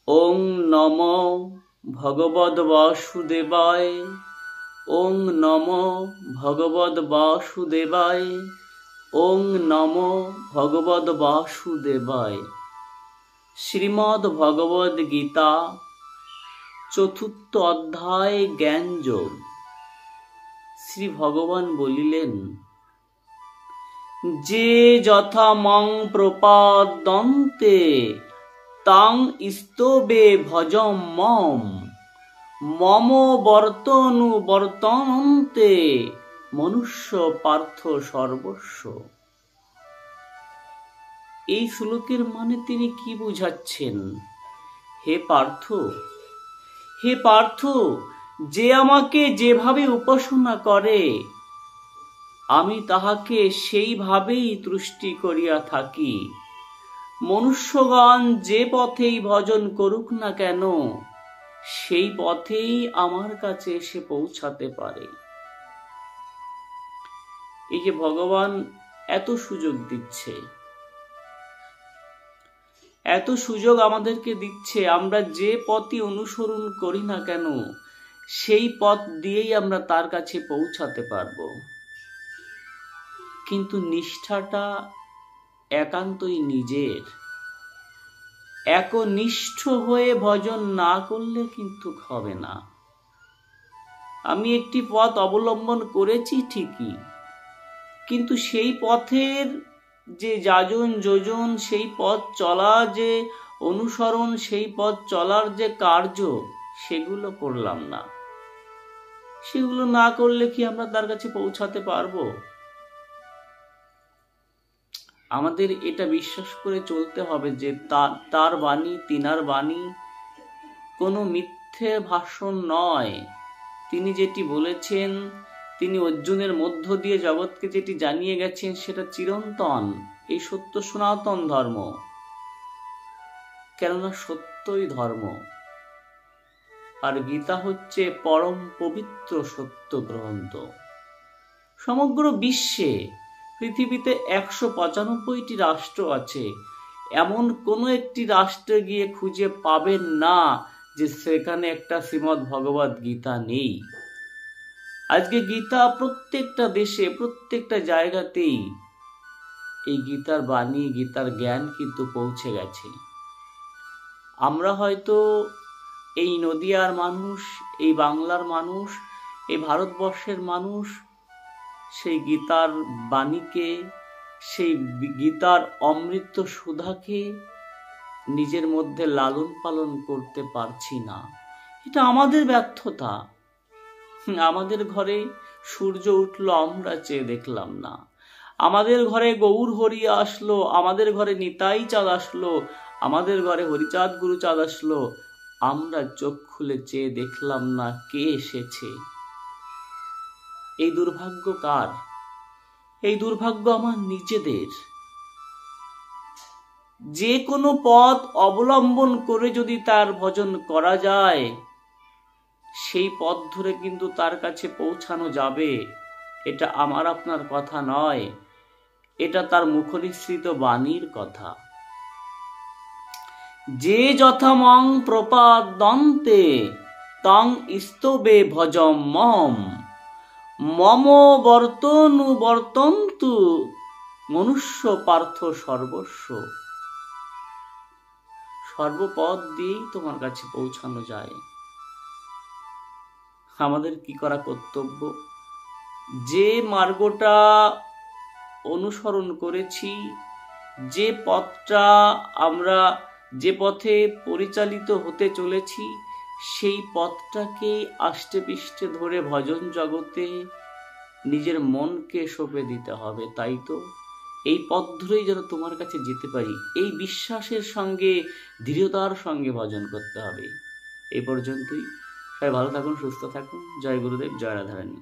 ওং নমো ভগবদ বাসুদেবায়। ওং নমো ভগবদ বাসুদেবায়। ওং নমো ভগবদ বাসুদেবায়। শ্রীমদ্ ভগবদ গীতা, চতুর্থ অধ্যায় জ্ঞানযোগ। শ্রী ভগবান বলিলেন, যে যথা মং প্রপাদন্তে তাং স্তবে ভজম মম, মম বর্তনুবর্তন্তে মনুষ্য পার্থ সর্বস্ব। এই শ্লোকের মানে তিনি কি বুঝাচ্ছেন? হে পার্থ, হে পার্থ, যে আমাকে যেভাবে উপাসনা করে আমি তাহাকে সেইভাবেই তুষ্টি করিয়া থাকি। মনুষ্যগণ যে পথেই ভজন করুক না কেন, সেই পথেই আমার কাছে এসে পৌঁছাতে পারে। এই যে ভগবান এত সুযোগ দিচ্ছে, এত সুযোগ আমাদেরকে দিচ্ছে, আমরা যে পথই অনুসরণ করি না কেন সেই পথ দিয়েই আমরা তার কাছে পৌঁছাতে পারবো। কিন্তু নিষ্ঠাটা একান্তই নিজের। একনিষ্ঠ হয়ে ভজন না করলে কিন্তু হবে না। আমি একটি পথ অবলম্বন করেছি ঠিকই, কিন্তু সেই পথের যে যাজন যোজন, সেই পথ চলা যে অনুসরণ, সেই পথ চলার যে কার্য, সেগুলো করলাম না। সেগুলো না করলে কি আমরা তার কাছে পৌঁছাতে পারবো? আমাদের এটা বিশ্বাস করে চলতে হবে যে তার বাণী, তিনার বাণী কোনো মিথ্যে ভাষণ নয়। তিনি যেটি বলেছেন, তিনি অর্জুনের মধ্য দিয়ে জগৎকে যেটি জানিয়ে গেছেন, সেটা চিরন্তন। এই সত্য সনাতন ধর্ম, কেননা সত্যই ধর্ম। আর গীতা হচ্ছে পরম পবিত্র সত্য গ্রন্থ। সমগ্র বিশ্বে, পৃথিবীতে 195টি রাষ্ট্র আছে, এমন কোনো একটি রাষ্ট্রে গিয়ে খুঁজে পাবেন না যে সেখানে একটা শ্রীমদ্ ভগবদ গীতা নেই। আজকে গীতা প্রত্যেকটা দেশে, প্রত্যেকটা জায়গাতেই এই গীতার বাণী, গীতার জ্ঞান কিন্তু পৌঁছে গেছে। আমরা হয়তো এই নদিয়ার মানুষ, এই বাংলার মানুষ, এই ভারতবর্ষের মানুষ সেই গীতার বাণীকে, সেই গীতার অমৃত সুধাকে নিজের মধ্যে লালন পালন করতে পারছি না। এটা আমাদের ব্যর্থতা। আমাদের ঘরে সূর্য উঠলো, আমরা চেয়ে দেখলাম না। আমাদের ঘরে গৌর হরি আসলো, আমাদের ঘরে নিতাই চাঁদ আসলো, আমাদের ঘরে হরিচাঁদ গুরুচাঁদ আসলো, আমরা চোখ খুলে চেয়ে দেখলাম না কে এসেছে। এই দুর্ভাগ্য কার? এই দুর্ভাগ্য আমার নিজেদের। যে কোনো পথ অবলম্বন করে যদি তার ভজন করা যায়, সেই পথ ধরে কিন্তু তার কাছে পৌঁছানো যাবে। এটা আমার আপনার কথা নয়, এটা তার মুখনিসৃত বাণীর কথা। যে যথামং প্রপাদন্তে তং স্তবে ভজম মম, মম বর্তনুবর্তন্তু মনুষ্য পার্থ সর্বস্ব। সর্বপদ দিয়েই তোমার কাছে পৌঁছানো যায়। আমাদের কি করা কর্তব্য? যে মার্গটা অনুসরণ করেছি, যে পথটা আমরা, যে পথে পরিচালিত হতে চলেছি, সেই পথটাকেই আষ্টে পৃষ্ঠে ধরে ভজন জগতে নিজের মনকে সঁপে দিতে হবে। তাই তো এই পথ ধরেই যেন তোমার কাছে যেতে পারি, এই বিশ্বাসের সঙ্গে, দৃঢ়তার সঙ্গে ভজন করতে হবে। এই পর্যন্তই। সবাই ভালো থাকুন, সুস্থ থাকুন। জয় গুরুদেব, জয় রাধারানী।